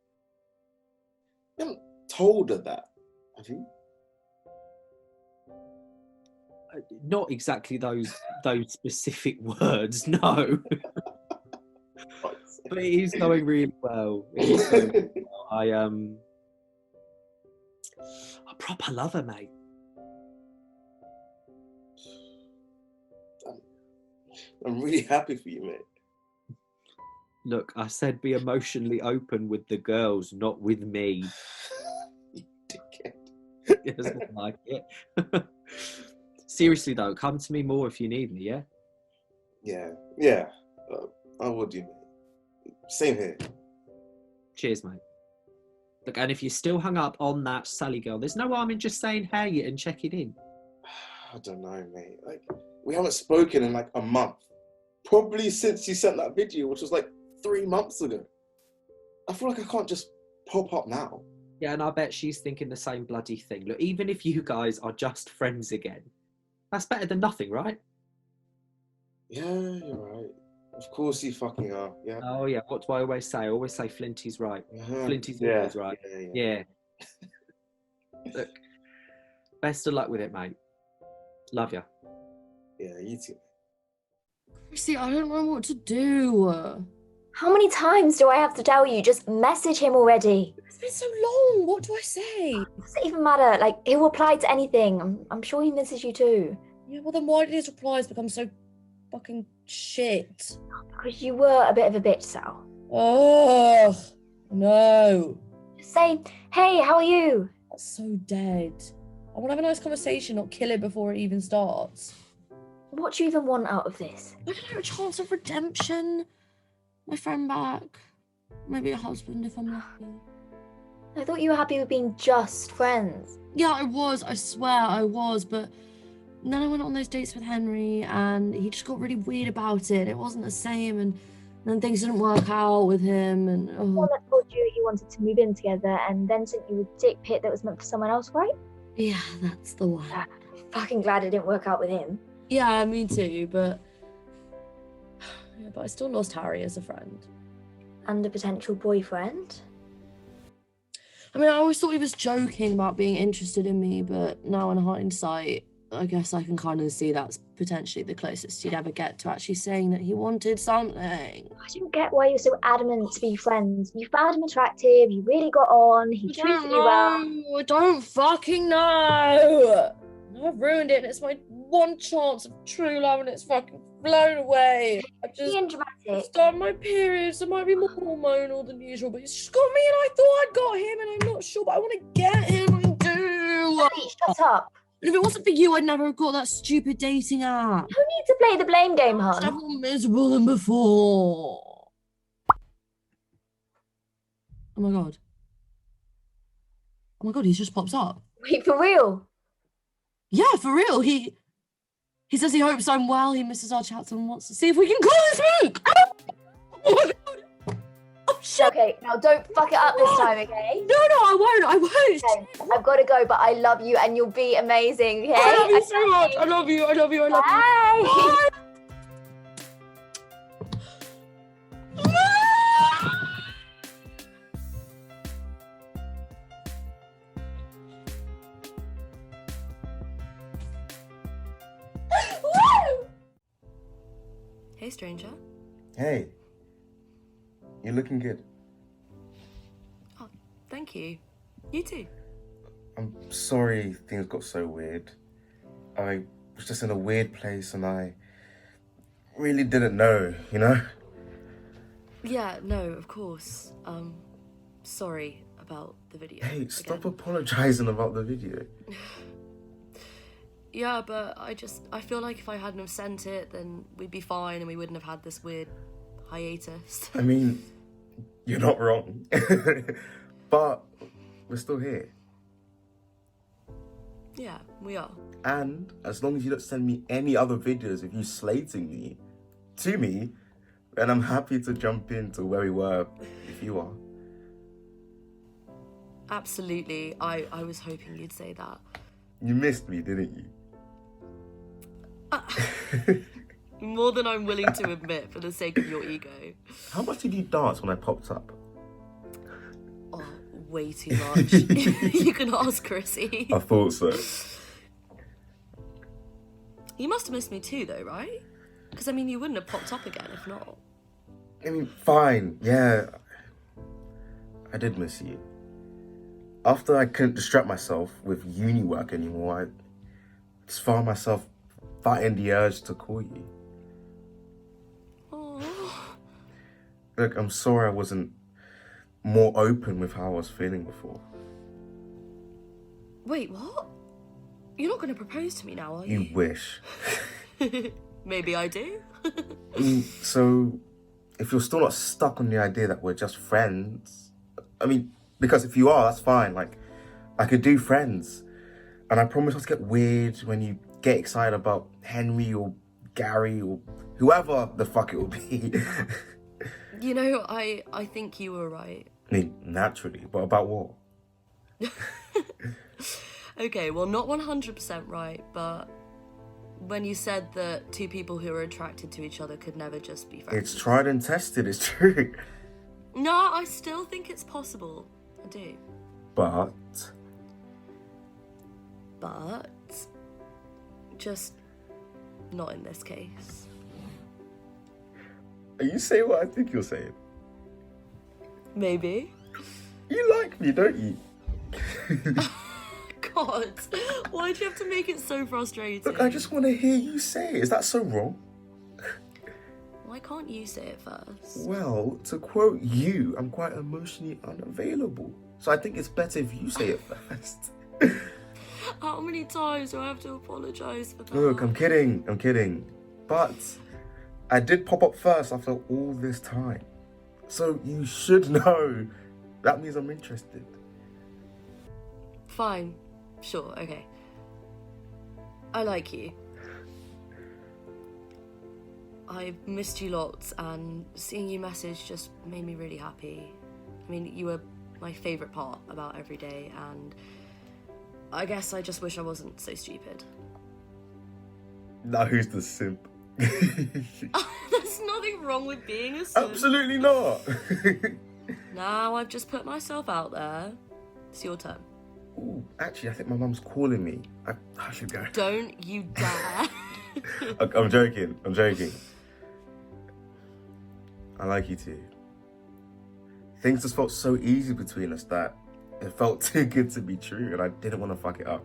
haven't told her that, have you? Not exactly those specific words, no. But it is going really well. It is going really well. I proper love her, mate. I'm really happy for you, mate. Look, I said be emotionally open with the girls, not with me. You dickhead. He doesn't like it. Seriously though, come to me more if you need me, yeah? Yeah. I will do, mate. Same here. Cheers, mate. Look, and if you're still hung up on that Sally girl, there's no harm in just saying hey and checking in. I don't know, mate. Like, we haven't spoken in like a month. Probably since you sent that video, which was like 3 months ago. I feel like I can't just pop up now. Yeah, and I bet she's thinking the same bloody thing. Look, even if you guys are just friends again, that's better than nothing, right? Yeah, you're right. Of course you fucking are. Yeah. Oh yeah, what do I always say? I always say Flinty's right. Flinty's always right. Yeah. Look, best of luck with it, mate. Love you. Yeah, you too. Chrissy, I don't know what to do. How many times do I have to tell you? Just message him already. It's been so long. What do I say? Does it even matter? Like, he'll reply to anything. I'm sure he misses you too. Yeah, well then why did his replies become so fucking shit? Because you were a bit of a bitch, Sal. Oh no. Just say, hey, how are you? That's so dead. I want to have a nice conversation, not kill it before it even starts. What do you even want out of this? I don't know, a chance of redemption. My friend back. Maybe a husband if I'm lucky. I thought you were happy with being just friends. Yeah, I was. I swear I was. But then I went on those dates with Henry and he just got really weird about it. It wasn't the same. And then things didn't work out with him. And Someone that told you he wanted to move in together and then sent you a dick pic that was meant for someone else, right? yeah, that's the one. I'm fucking glad it didn't work out with him. Yeah, me too, but I still lost Harry as a friend. And a potential boyfriend. I mean, I always thought he was joking about being interested in me, but now in hindsight, I guess I can kind of see that's potentially the closest he'd ever get to actually saying that he wanted something. I don't get why you're so adamant to be friends. You found him attractive, you really got on, he treated you well. I don't fucking know. I've ruined it and it's my one chance of true love and it's fucking blown away. I just Being dramatic. started my periods. It might be more hormonal than usual, but he's just got me and I thought I'd got him and I'm not sure, but I want to get him. I do. Hey, shut up. And if it wasn't for you, I'd never have got that stupid dating app. Who needs to play the blame game, I'm hon? more miserable than before. Oh my god. Oh my god, he's just popped up. Wait, for real? Yeah, for real. He says he hopes I'm well, he misses our chats and wants to see if we can call this week. Oh my god. Oh shit. Okay, now don't fuck it up this time, okay? No, I won't. Okay, I've got to go, but I love you and you'll be amazing, okay? I love you so much. I love you. Bye. Hey, stranger. Hey, you're looking good. thank you. You too. I'm sorry things got so weird. I was just in a weird place and I really didn't know, you know? Yeah, no, of course. Sorry about the video. Hey, stop again. apologizing about the video. Yeah, but I feel like if I hadn't have sent it, then we'd be fine and we wouldn't have had this weird hiatus. I mean, you're not wrong. But we're still here. Yeah, we are. And as long as you don't send me any other videos of you slating me to me, then I'm happy to jump into where we were if you are. Absolutely. I was hoping you'd say that. You missed me, didn't you? More than I'm willing to admit for the sake of your ego. How much did you dance when I popped up? Oh, way too much. You can ask Chrissy. I thought so. You must have missed me too, though, right? Because, I mean, you wouldn't have popped up again if not. I mean, fine, yeah. I did miss you. After I couldn't distract myself with uni work anymore, I just found myself fighting the urge to call you. Oh. Look, I'm sorry I wasn't more open with how I was feeling before. Wait, what? You're not going to propose to me now, are you? You wish. Maybe I do. So, if you're still not stuck on the idea that we're just friends, I mean, because if you are, that's fine. Like, I could do friends. And I promise not to get weird when you get excited about Henry or Gary or whoever the fuck it will be. You know, I think you were right. I mean, naturally, but about what? Okay, well, not 100% right, but when you said that two people who are attracted to each other could never just be friends. It's tried and tested, it's true. No, I still think it's possible. I do. But just not in this case. are you saying what I think you're saying? Maybe. You like me, don't you? God, why'd you have to make it so frustrating? Look, I just want to hear you say it. Is that so wrong? Why can't you say it first? Well, to quote you, I'm quite emotionally unavailable. So I think it's better if you say it first. How many times do I have to apologise for that? Look, I'm kidding. But I did pop up first after all this time. So you should know that means I'm interested. Fine. Sure, okay. I like you. I've missed you lots, and seeing you message just made me really happy. I mean, you were my favourite part about every day, and I guess I just wish I wasn't so stupid. Now who's the simp? There's nothing wrong with being a simp. Absolutely not. Now I've just put myself out there. It's your turn. Ooh, actually, I think my mum's calling me. I should go. Don't you dare. I'm joking. I like you too. Things just felt so easy between us that it felt too good to be true, and I didn't want to fuck it up.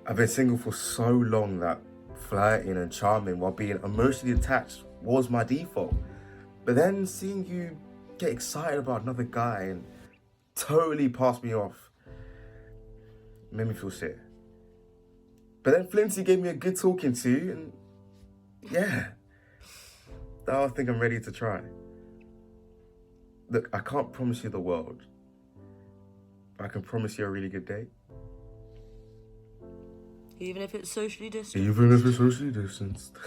I've been single for so long that flirting and charming while being emotionally attached was my default. But then seeing you get excited about another guy and totally pass me off made me feel shit. But then Flinty gave me a good talking to, and yeah, now I think I'm ready to try. Look, I can't promise you the world, but I can promise you a really good date. Even if it's socially distant. Even if it's socially distanced.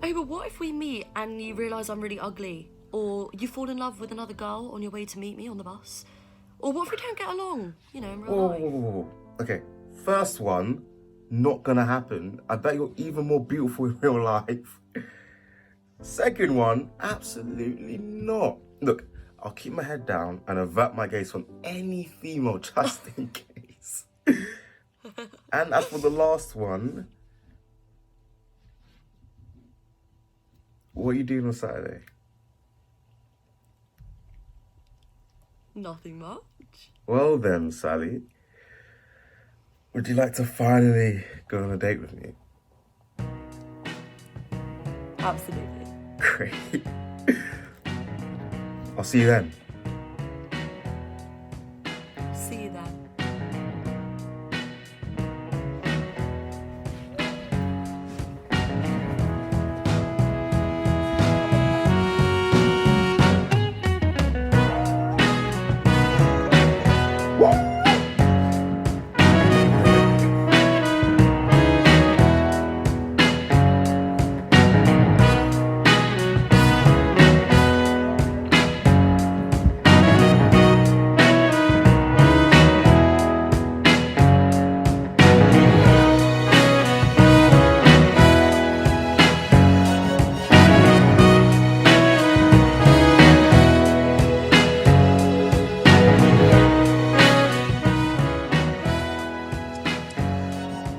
Hey, but what if we meet and you realise I'm really ugly? Or you fall in love with another girl on your way to meet me on the bus? Or what if we don't get along, you know, in real life? Oh, okay. First one, not gonna happen. I bet you're even more beautiful in real life. Second one, absolutely not. Look, I'll keep my head down and avert my gaze from any female just in case. And as for the last one, what are you doing on Saturday? Nothing much. Well then, Sally. Would you like to finally go on a date with me? Absolutely. Great. I'll see you then. See you then.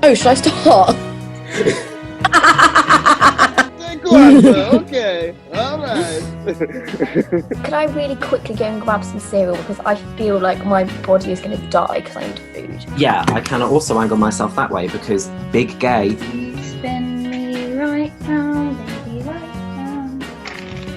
Oh, should I start? Go on, sir. Okay. All right. Could I really quickly go and grab some cereal because I feel like my body is going to die because I need food. Yeah, I can also angle myself that way because big gay. Spin me right now, baby, right now.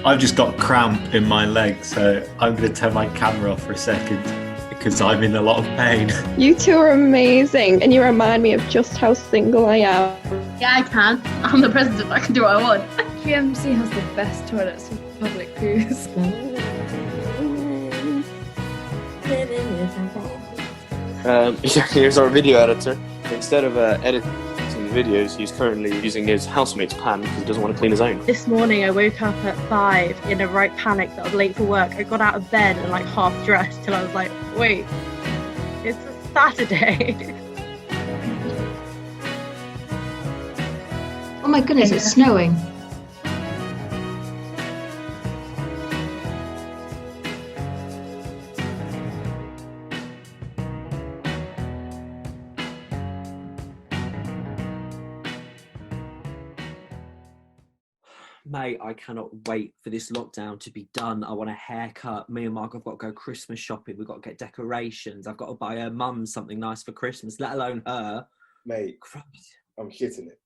I've just got cramp in my leg, so I'm going to turn my camera off for a second because I'm in a lot of pain. You two are amazing, and you remind me of just how single I am. Yeah, I can. I'm the president. I can do what I want. GMC has the best toilets for public poos. Here's our video editor. Instead of editing videos, he's currently using his housemate's pan because he doesn't want to clean his own. This morning I woke up at 5 in a right panic that I was late for work. I got out of bed and like half dressed till I was like, wait, it's a Saturday. Oh my goodness, it's snowing. Mate, I cannot wait for this lockdown to be done. I want a haircut. Me and Mark have got to go Christmas shopping. We've got to get decorations. I've got to buy her mum something nice for Christmas, let alone her. Mate, Christ. I'm shitting it.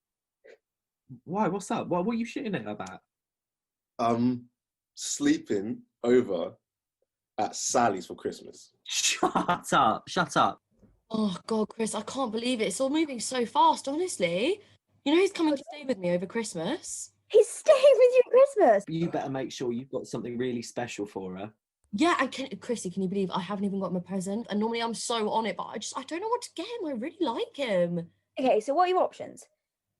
Why? What's up? What are you shitting it about? I'm sleeping over at Sally's for Christmas. Shut up. Shut up. Oh, God, Chris, I can't believe it. It's all moving so fast, honestly. You know he's coming to stay with me over Christmas? He's staying with you at Christmas. You better make sure you've got something really special for her. Yeah, and Chrissy, can you believe I haven't even got him a present? And normally I'm so on it, but I don't know what to get him. I really like him. Okay, so what are your options?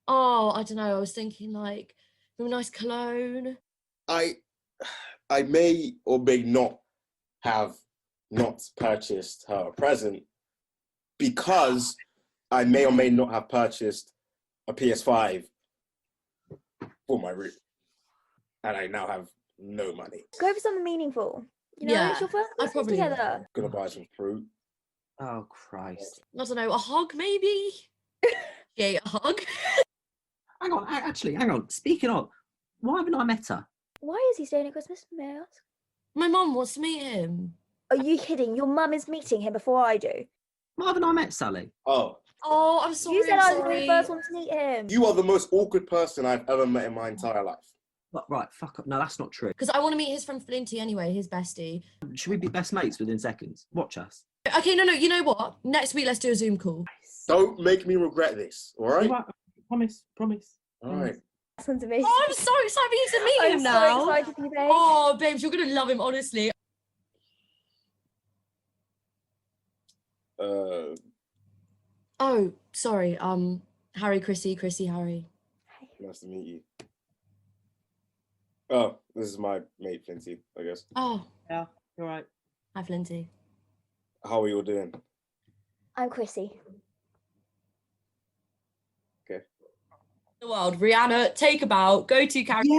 Oh, I don't know. I was thinking like a nice cologne. I may or may not have not purchased her a present because I may or may not have purchased a PS5 for my room, and I now have no money. Go for something meaningful. You know, Yeah, it's your first I Christmas probably will. together. Gonna buy some fruit. Oh, Christ. I don't know, a hug maybe? Yeah, a hug. Hang on. Speaking of, why haven't I met her? Why is he staying at Christmas, may I ask? My mum wants to meet him. Are you kidding? Your mum is meeting him before I do. Why haven't I met Sally? Oh, Oh, I'm sorry. You said I'm I was going to be the sorry. first one to meet him. you are the most awkward person I've ever met in my entire life. Right, fuck up. No, that's not true. Because I want to meet his friend Flinty anyway, his bestie. Should we be best mates within seconds? Watch us. Okay, no, you know what? Next week, let's do a Zoom call. Don't make me regret this, all right? Promise. All right. That sounds amazing. Oh, I'm so excited for you to meet him I'm now. so excited for you, babe. Oh, babes, you're going to love him, honestly. Oh, sorry. Harry, Chrissy, Harry. Nice to meet you. Oh, this is my mate, Flinty, I guess. Oh, Yeah, you're right. hi, Flinty. How are you all doing? I'm Chrissy. The world, Rihanna, take a bow, go to character.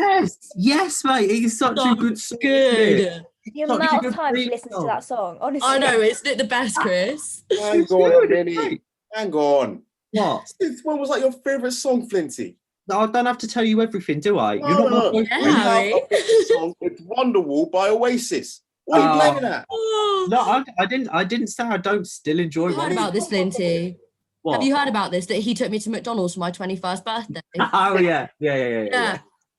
Yes, mate. It's such a good song. Good. The Such a amount good of time she theme listens to song. that song, honestly. I know, isn't it the best, Chris? Hang on a minute. Hang on. What? Since when was like your favourite song, Flinty? No, I don't have to tell you everything, do I? You're not my boyfriend. We have Harry. a favourite song. It's Wonderwall by Oasis. What are you blaming at? No, I didn't say I don't still enjoy Have you heard one. about this, Flinty? What? Have you heard about this? That he took me to McDonald's for my 21st birthday. Oh yeah.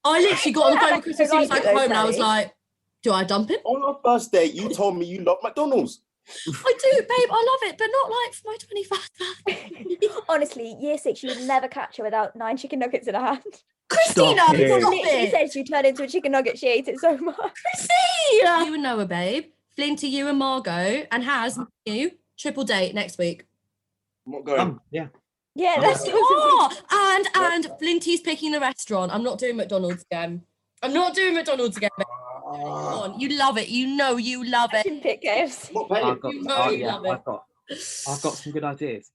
I literally got on the phone with Chris as soon as I Like got it, home, and I was Sally. like, "Do I dump him?" On our first date, you told me you love McDonald's. I do, babe. I love it, but not like for my 21st birthday. Honestly, year 6, you would never catch her without 9 chicken nuggets in her hand. Christina, Stop She it. stop literally it. said she turned into a chicken nugget. She ate it so much. Chrissy! You and Noah, babe. Flinty, you and Margot, and Has, you, triple date next week. I'm not going. Yeah. Yeah, that's And Flinty's picking the restaurant. I'm not doing McDonald's again. I'm not doing McDonald's again. Babe. Come on, you love it. You know you love I it. can pick KFC. Not paying. I've got, You know you yeah, love it. I've got some good ideas.